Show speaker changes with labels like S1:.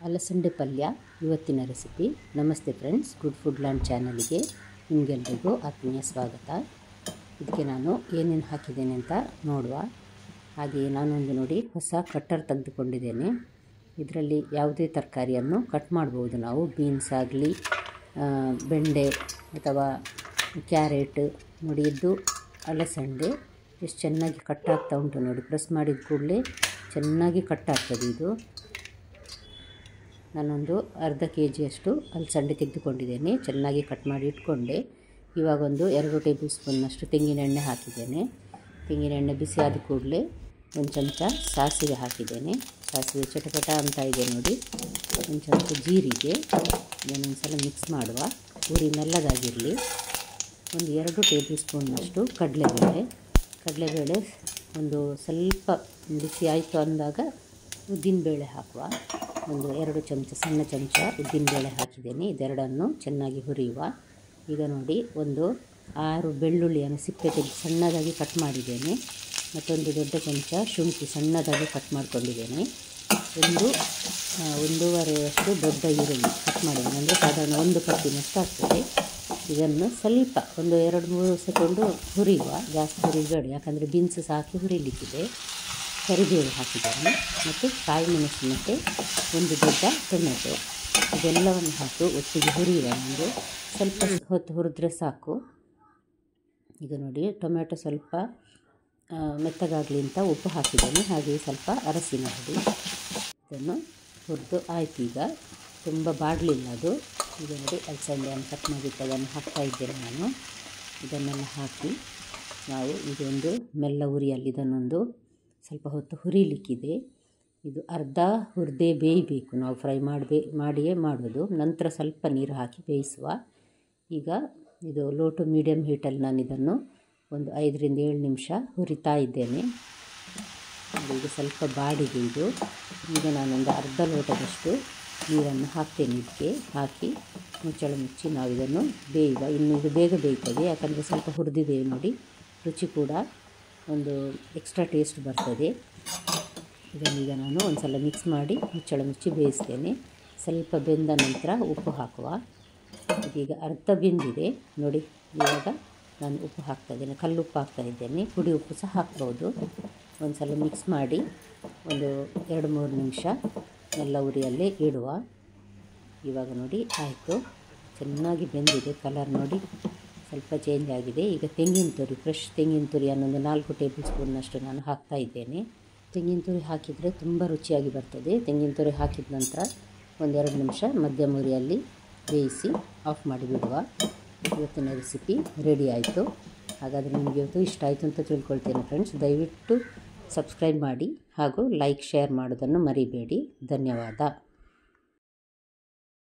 S1: ಅಲಸಂದೆ ಪಲ್ಯ ಇವತ್ತಿನ ರೆಸಿಪಿ. ನಮಸ್ತೆ ಫ್ರೆಂಡ್ಸ್, ಗುಡ್ ಫುಡ್ ಲ್ಯಾಂಡ್ ಚಾನಲ್ಗೆ ನಿಮಗೆಲ್ಲರಿಗೂ ಆತ್ಮೀಯ ಸ್ವಾಗತ. ಇದಕ್ಕೆ ನಾನು ಏನೇನು ಹಾಕಿದ್ದೇನೆ ಅಂತ ನೋಡುವ. ಹಾಗೆಯೇ ನಾನೊಂದು ನೋಡಿ ಹೊಸ ಕಟ್ಟರ್ ತೆಗೆದುಕೊಂಡಿದ್ದೇನೆ. ಇದರಲ್ಲಿ ಯಾವುದೇ ತರಕಾರಿಯನ್ನು ಕಟ್ ಮಾಡ್ಬೋದು ನಾವು. ಬೀನ್ಸ್ ಆಗಲಿ, ಬೆಂಡೆ ಅಥವಾ ಕ್ಯಾರೆಟ್. ನೋಡಿ, ಇದು ಅಲಸಂದೆ ಎಷ್ಟು ಚೆನ್ನಾಗಿ ಕಟ್ ಆಗ್ತಾ ಉಂಟು ನೋಡಿ. ಪ್ರೆಸ್ ಮಾಡಿದ ಕೂಡಲೇ ಚೆನ್ನಾಗಿ ಕಟ್ ಆಗ್ತದೆ. ಇದು ನಾನೊಂದು ಅರ್ಧ ಕೆಜಿಯಷ್ಟು ಅಲಸಂದೆ ತೆಗೆದುಕೊಂಡಿದ್ದೇನೆ. ಚೆನ್ನಾಗಿ ಕಟ್ ಮಾಡಿ ಇಟ್ಕೊಂಡೆ. ಇವಾಗ ಒಂದು 2 ಟೇಬಲ್ ಸ್ಪೂನ್ನಷ್ಟು ತೆಂಗಿನ ಎಣ್ಣೆ ಹಾಕಿದ್ದೇನೆ. ತೆಂಗಿನ ಎಣ್ಣೆ ಬಿಸಿ ಆದ ಕೂಡಲೇ ಒಂದು ಚಮಚ ಸಾಸಿವೆ ಹಾಕಿದ್ದೇನೆ. ಸಾಸಿವೆ ಚಟಪಟ ಅಂತ ಇದೆ ನೋಡಿ. ಒಂದು ಚಮಚ ಜೀರಿಗೆ. ಇದನ್ನೊಂದು ಸಲ ಮಿಕ್ಸ್ ಮಾಡುವ. ಉರಿ ಮೆಲ್ಲಗಾಗಿರಲಿ. ಒಂದು 2 ಟೇಬಲ್ ಸ್ಪೂನ್ನಷ್ಟು ಕಡಲೆಬೇಳೆ ಒಂದು ಸ್ವಲ್ಪ ಬಿಸಿ ಆಯಿತು ಅಂದಾಗ ಉದ್ದಿನಬೇಳೆ ಹಾಕುವ. ಒಂದು 2 ಚಮಚ ಸಣ್ಣ ಚಮಚ ಉದ್ದಿನಬೇಳೆ ಹಾಕಿದ್ದೇನೆ. ಇದೆರಡನ್ನು ಚೆನ್ನಾಗಿ ಹುರಿಯುವ. ಈಗ ನೋಡಿ, ಒಂದು 6 ಬೆಳ್ಳುಳ್ಳಿಯನ್ನು ಸಿಪ್ಪೆ ತೆಗೆದು ಸಣ್ಣದಾಗಿ ಕಟ್ ಮಾಡಿದ್ದೇನೆ. ಮತ್ತೊಂದು ದೊಡ್ಡ ಚಮಚ ಶುಂಠಿ ಸಣ್ಣದಾಗಿ ಕಟ್ ಮಾಡ್ಕೊಂಡಿದ್ದೇನೆ. ಒಂದೂವರೆಯಷ್ಟು ದೊಡ್ಡ ಈರುಳ್ಳಿ ಕಟ್ ಮಾಡಿದ್ದೇನೆ. ಅಂದರೆ ಸಾಧಾರಣ 1 ಕಪ್ಪಿನಷ್ಟು ಆಗ್ತದೆ. ಇದನ್ನು ಸ್ವಲ್ಪ ಒಂದು 2-3 ಸೆಕೆಂಡು ಹುರಿಯುವ. ಜಾಸ್ತಿ ಹುರಿಬೇಡ, ಯಾಕಂದರೆ ಬೀನ್ಸ್ ಸಹ ಹಾಕಿ ಹುರಿಲಿಕ್ಕಿದೆ. ಕರಿಬೇವು ಹಾಕಿದ್ದೇನೆ ಮತ್ತು ಕಾಯಿ ಮೆಣಸು ಮತ್ತು ಒಂದು ದೊಡ್ಡ ಟೊಮೆಟೊ. ಇದೆಲ್ಲವನ್ನು ಹಾಕಿ ಒಟ್ಟಿಗೆ ಹುರಿಯುವ. ನಮಗೆ ಸ್ವಲ್ಪ ಹೊತ್ತು ಹುರಿದ್ರೆ ಸಾಕು. ಈಗ ನೋಡಿ, ಟೊಮೆಟೊ ಸ್ವಲ್ಪ ಮೆತ್ತಗಾಗಲಿ ಅಂತ ಉಪ್ಪು ಹಾಕಿದ್ದೇನೆ. ಹಾಗೆಯೇ ಸ್ವಲ್ಪ ಅರಸಿನ ಹುಡಿ. ಇದನ್ನು ಹುರಿದು ಆಯ್ತು. ಈಗ ತುಂಬ ಬಾಡಲಿಲ್ಲ ಅದು. ಈಗ ನೋಡಿ, ಅಲಸಂದೆಯನ್ನು ಕಟ್ ಮಾಡಿಟ್ಟು ಅದನ್ನು ಹಾಕ್ತಾ ಇದ್ದೇನೆ ನಾನು. ಇದನ್ನೆಲ್ಲ ಹಾಕಿ ನಾವು ಇದೊಂದು ಮೆಲ್ಲ ಉರಿಯಲ್ಲಿ ಇದನ್ನೊಂದು ಸ್ವಲ್ಪ ಹೊತ್ತು ಹುರಿಲಿಕ್ಕಿದೆ. ಇದು ಅರ್ಧ ಹುರಿದೇ ಬೇಯಬೇಕು. ನಾವು ಫ್ರೈ ಮಾಡಿಯೇ ಮಾಡೋದು. ನಂತರ ಸ್ವಲ್ಪ ನೀರು ಹಾಕಿ ಬೇಯಿಸುವ. ಈಗ ಇದು ಲೋ ಟು ಮೀಡಿಯಮ್ ಹೀಟಲ್ಲಿ ನಾನು ಇದನ್ನು ಒಂದು 5-7 ನಿಮಿಷ ಹುರಿತಾ ಇದ್ದೇನೆ. ಈಗ ಸ್ವಲ್ಪ ಬಾಡಿಗೆ ಇದು. ಈಗ ನಾನೊಂದು ಅರ್ಧ ಲೋಟದಷ್ಟು ನೀರನ್ನು ಹಾಕ್ತೇನೆ. ಇದಕ್ಕೆ ಹಾಕಿ ಮುಚ್ಚಳ ಮುಚ್ಚಿ ನಾವು ಇದನ್ನು ಬೇಯುವ. ಇನ್ನು ಇದು ಬೇಗ ಬೇಯ್ತದೆ, ಯಾಕಂದರೆ ಸ್ವಲ್ಪ ಹುರಿದಿದ್ದೇವೆ ನೋಡಿ. ರುಚಿ ಕೂಡ ಒಂದು ಎಕ್ಸ್ಟ್ರಾ ಟೇಸ್ಟ್ ಬರ್ತದೆ. ಇದನ್ನೀಗ ನಾನು ಒಂದು ಸಲ ಮಿಕ್ಸ್ ಮಾಡಿ ಮುಚ್ಚಳ ಮುಚ್ಚಿ ಬೇಯಿಸ್ತೇನೆ. ಸ್ವಲ್ಪ ಬೆಂದ ನಂತರ ಉಪ್ಪು ಹಾಕುವ. ಇದೀಗ ಅರ್ಧ ಬೆಂದಿದೆ ನೋಡಿ. ಇವಾಗ ನಾನು ಉಪ್ಪು ಹಾಕ್ತಾಯಿದ್ದೇನೆ. ಕಲ್ಲುಪ್ಪು ಹಾಕ್ತಾಯಿದ್ದೇನೆ. ಪುಡಿ ಉಪ್ಪು ಸಹ ಹಾಕ್ಬೋದು. ಒಂದು ಸಲ ಮಿಕ್ಸ್ ಮಾಡಿ ಒಂದು 2-3 ನಿಮಿಷ ಎಲ್ಲ ಉರಿಯಲ್ಲೇ ಇಡುವ. ಇವಾಗ ನೋಡಿ ಆಯಿತು, ಚೆನ್ನಾಗಿ ಬೆಂದಿದೆ. ಕಲರ್ ನೋಡಿ ಸ್ವಲ್ಪ ಚೇಂಜ್ ಆಗಿದೆ. ಈಗ ತೆಂಗಿನ ತುರಿ, ಫ್ರೆಶ್ ತೆಂಗಿನ ತುರಿಯನ್ನು ಒಂದು 4 ಟೇಬಲ್ ಸ್ಪೂನ್ನಷ್ಟು ನಾನು ಹಾಕ್ತಾಯಿದ್ದೇನೆ. ತೆಂಗಿನ ತುರಿ ಹಾಕಿದರೆ ತುಂಬ ರುಚಿಯಾಗಿ ಬರ್ತದೆ. ತೆಂಗಿನ ತುರಿ ಹಾಕಿದ ನಂತರ ಒಂದು 2 ನಿಮಿಷ ಮಧ್ಯಮ ಉರಿಯಲ್ಲಿ ಬೇಯಿಸಿ ಆಫ್ ಮಾಡಿ ಬಿಡುವ. ಇವತ್ತಿನ ರೆಸಿಪಿ ರೆಡಿ ಆಯಿತು. ಹಾಗಾದರೆ ನಿಮಗೆ ಇವತ್ತು ಇಷ್ಟ ಆಯಿತು ಅಂತ ತಿಳ್ಕೊಳ್ತೇನೆ ಫ್ರೆಂಡ್ಸ್. ದಯವಿಟ್ಟು ಸಬ್ಸ್ಕ್ರೈಬ್ ಮಾಡಿ ಹಾಗೂ ಲೈಕ್ ಶೇರ್ ಮಾಡೋದನ್ನು ಮರಿಬೇಡಿ. ಧನ್ಯವಾದ.